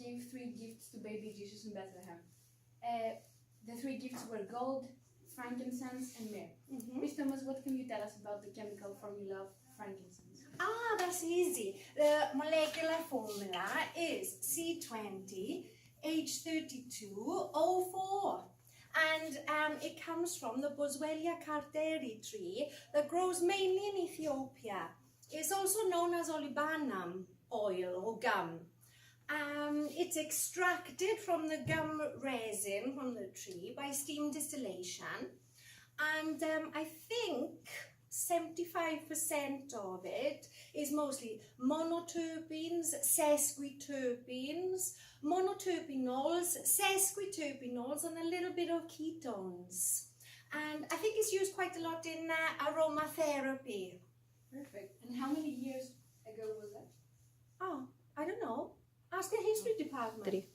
gave 3 gifts to baby Jesus in Bethlehem. The 3 gifts were gold, frankincense, and myrrh. Miss Thomas, what can you tell us about the chemical formula of frankincense? That's easy. The molecular formula is C20H32O4. And it comes from the Boswellia carteri tree that grows mainly in Ethiopia. It's also known as olibanum oil or gum. It's extracted from the gum resin from the tree by steam distillation. And I think 75% of it is mostly monoterpenes, sesquiterpenes, monoterpenols, sesquiterpenols, and a little bit of ketones. And I think it's used quite a lot in aromatherapy. Perfect. And how many years ago was that? Oh, I don't know. Ask the history department.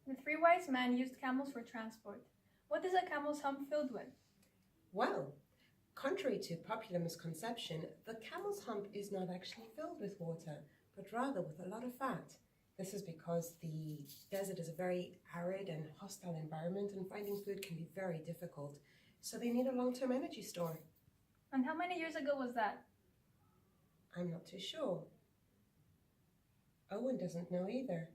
The 3 wise men used camels for transport. What is a camel's hump filled with? Well, contrary to popular misconception, the camel's hump is not actually filled with water, but rather with a lot of fat. This is because the desert is a very arid and hostile environment, and finding food can be very difficult. So they need a long-term energy store. And how many years ago was that? I'm not too sure. Owen doesn't know either.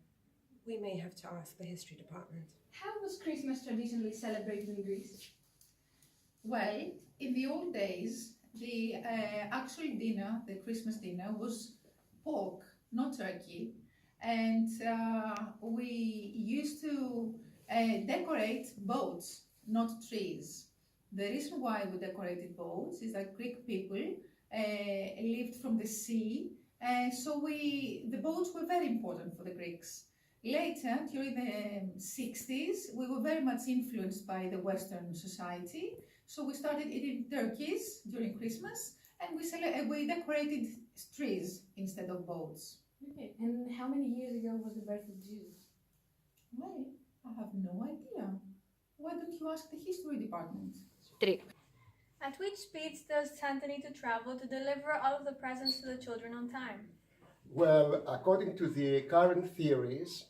We may have to ask the history department. How was Christmas traditionally celebrated in Greece? Well, in the old days, the actual dinner, the Christmas dinner, was pork, not turkey. And we used to decorate boats, not trees. The reason why we decorated boats is that Greek people lived from the sea, so the boats were very important for the Greeks. Later, during the 60s, we were very much influenced by the Western society, so we started eating turkeys during Christmas, and we decorated trees instead of boats. Okay. And how many years ago was the birth of Jesus? Well, I have no idea. Why don't you ask the history department? 3. At which speeds does Santa need to travel to deliver all of the presents to the children on time? Well, according to the current theories,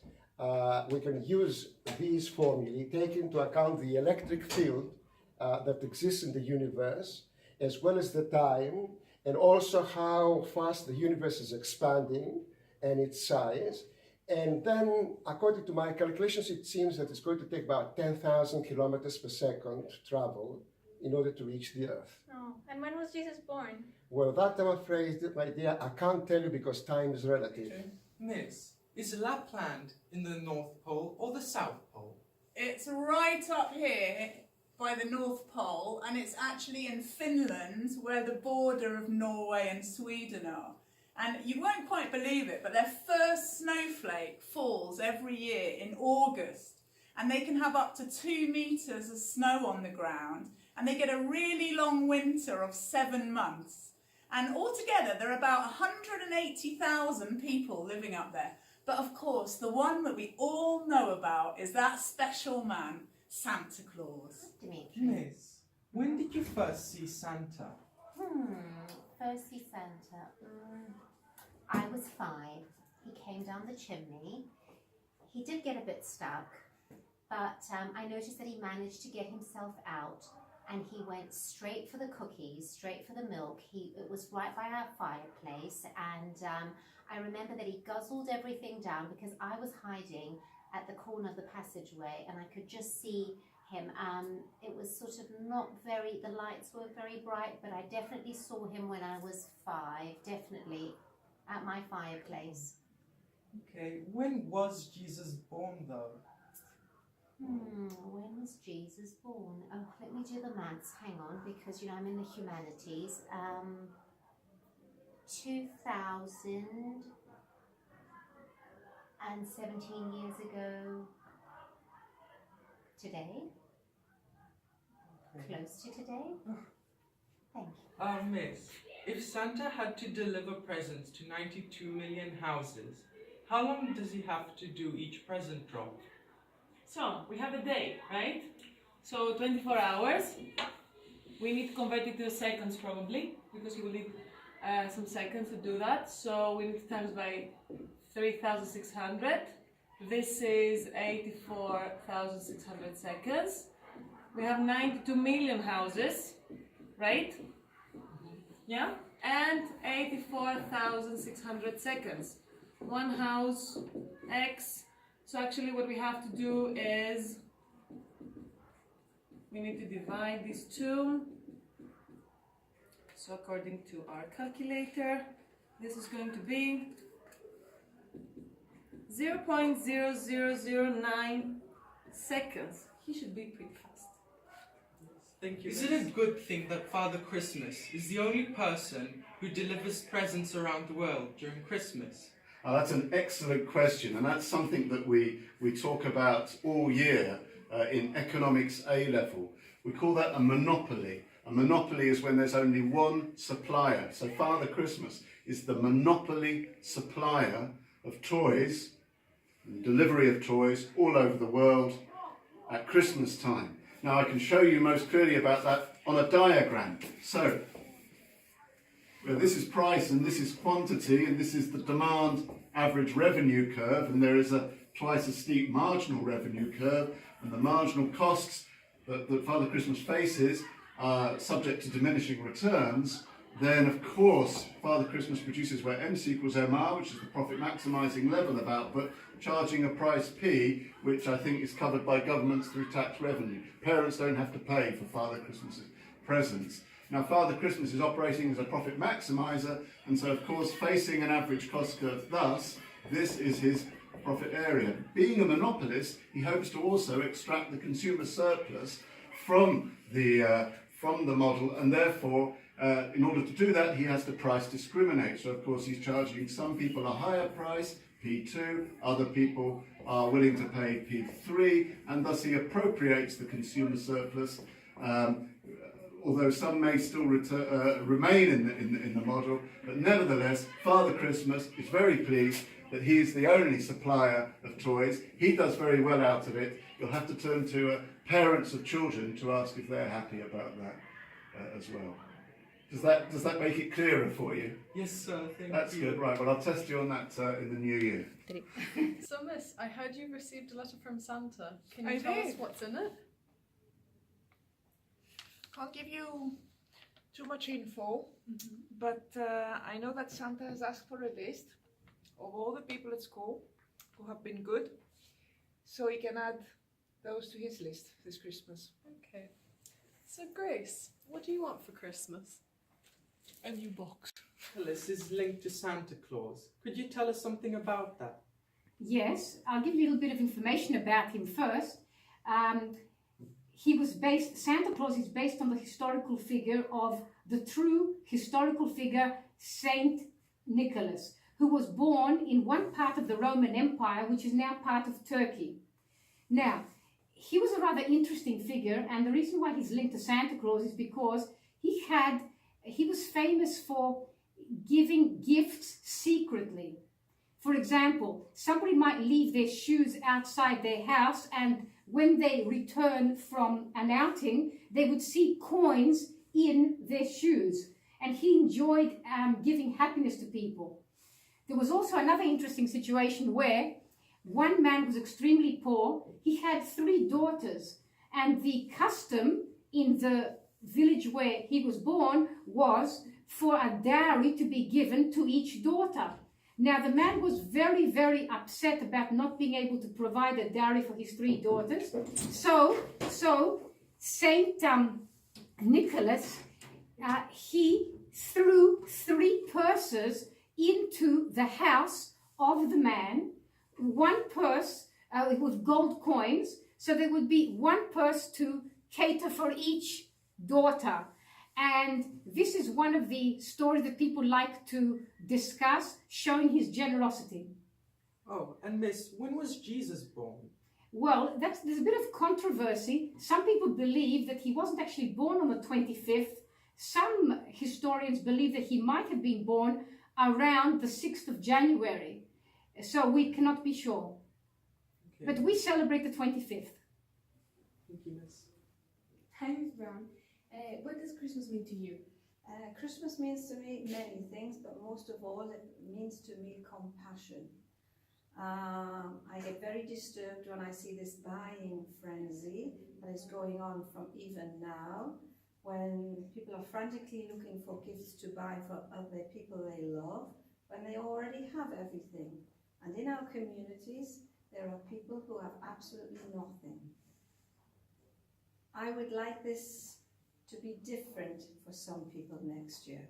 we can use these formulae, take into account the electric field that exists in the universe, as well as the time, and also how fast the universe is expanding and its size. And then, according to my calculations, it seems that it's going to take about 10,000 kilometers per second to travel in order to reach the Earth. Oh, and when was Jesus born? Well, that I'm afraid, my dear, I can't tell you because time is relative. Miss, is Lapland in the North Pole or the South Pole? It's right up here by the North Pole, and it's actually in Finland where the border of Norway and Sweden are. And you won't quite believe it, but their first snowflake falls every year in August, and they can have up to 2 meters of snow on the ground, and they get a really long winter of 7 months. And altogether, there are about 180,000 people living up there. But of course, the one that we all know about is that special man, Santa Claus. Miss, when did you first see Santa? First see Santa. I was 5. He came down the chimney. He did get a bit stuck, but I noticed that he managed to get himself out, and he went straight for the cookies, straight for the milk. It was right by our fireplace, and I remember that he guzzled everything down because I was hiding at the corner of the passageway, and I could just see him. It was sort of not very, the lights were very bright, but I definitely saw him when I was 5, definitely at my fireplace. Okay, when was Jesus born though? When was Jesus born? Oh, let me do the maths, hang on, because I'm in the humanities. 2017 years ago today. Close to today. Thank you. Miss, if Santa had to deliver presents to 92 million houses, how long does he have to do each present drop? So, we have a day, right? So, 24 hours. We need to convert it to seconds probably, because you will need some seconds to do that. So, we need to times by 3,600. This is 84,600 seconds. We have 92 million houses, right? Yeah? And 84,600 seconds. One house, X. So actually what we have to do is we need to divide these two. So according to our calculator, this is going to be 0.0009 seconds. He should be pretty fast. Thank you. Is it a good thing that Father Christmas is the only person who delivers presents around the world during Christmas? That's an excellent question, and that's something that we talk about all year in economics A level. We call that a monopoly. A monopoly is when there's only one supplier. So Father Christmas is the monopoly supplier of toys and delivery of toys all over the world at Christmas time. Now I can show you most clearly about that on a diagram. So this is price and this is quantity, and this is the demand average revenue curve, and there is a twice as steep marginal revenue curve, and the marginal costs that Father Christmas faces are subject to diminishing returns. Then of course Father Christmas produces where MC equals MR, which is the profit maximising level of output, charging a price P, which I think is covered by governments through tax revenue. Parents don't have to pay for Father Christmas's presents. Now Father Christmas is operating as a profit maximiser, and so of course facing an average cost curve thus, this is his profit area. Being a monopolist, he hopes to also extract the consumer surplus from the model, and therefore in order to do that he has to price discriminate. So of course he's charging some people a higher price, P2, other people are willing to pay P3, and thus he appropriates the consumer surplus, although some may still remain in the model. But nevertheless, Father Christmas is very pleased that he is the only supplier of toys. He does very well out of it. You'll have to turn to parents of children to ask if they're happy about that as well. Does that make it clearer for you? Yes, sir. Thank That's you. good. Right. Well, I'll test you on that in the new year. So, Miss, I heard you received a letter from Santa. Can you I tell us did. what's in it? Can't give you too much info, but I know that Santa has asked for a list of all the people at school who have been good, so he can add those to his list this Christmas. Okay. So, Grace, what do you want for Christmas? A new box. This is linked to Santa Claus. Could you tell us something about that? Yes, I'll give you a little bit of information about him first. Santa Claus is based on the historical figure of the true historical figure, Saint Nicholas, who was born in one part of the Roman Empire, which is now part of Turkey. Now, he was a rather interesting figure, and the reason why he's linked to Santa Claus is because he was famous for giving gifts secretly. For example, somebody might leave their shoes outside their house, and when they return from an outing, they would see coins in their shoes. And he enjoyed giving happiness to people. There was also another interesting situation where one man was extremely poor. He had 3 daughters, and the custom in the village where he was born was for a dowry to be given to each daughter. Now, the man was very, very upset about not being able to provide a dowry for his 3 daughters. So Saint Nicholas, he threw 3 purses into the house of the man, one purse with gold coins, so there would be one purse to cater for each daughter. And this is one of the stories that people like to discuss, showing his generosity. Oh, and Miss, when was Jesus born? Well, there's a bit of controversy. Some people believe that he wasn't actually born on the 25th. Some historians believe that he might have been born around the 6th of January. So we cannot be sure. Okay. But we celebrate the 25th. Thank you, Miss. Hi, Miss Brown. What does Christmas mean to you? Christmas means to me many things, but most of all it means to me compassion. I get very disturbed when I see this buying frenzy that is going on from even now, when people are frantically looking for gifts to buy for other people they love, when they already have everything. And in our communities, there are people who have absolutely nothing. I would like this to be different for some people next year.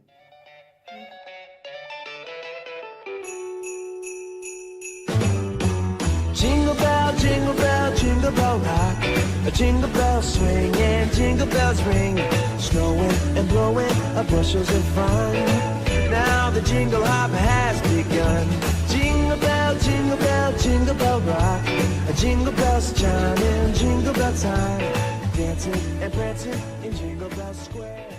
Jingle bell, jingle bell rock. A jingle bell swing and jingle bells ring. Snowing and blowing bushels of fun. Now the jingle hop has begun. Jingle bell rock. A jingle bells chime in jingle bell time. Dancing and prancing in Jingle Bell Square.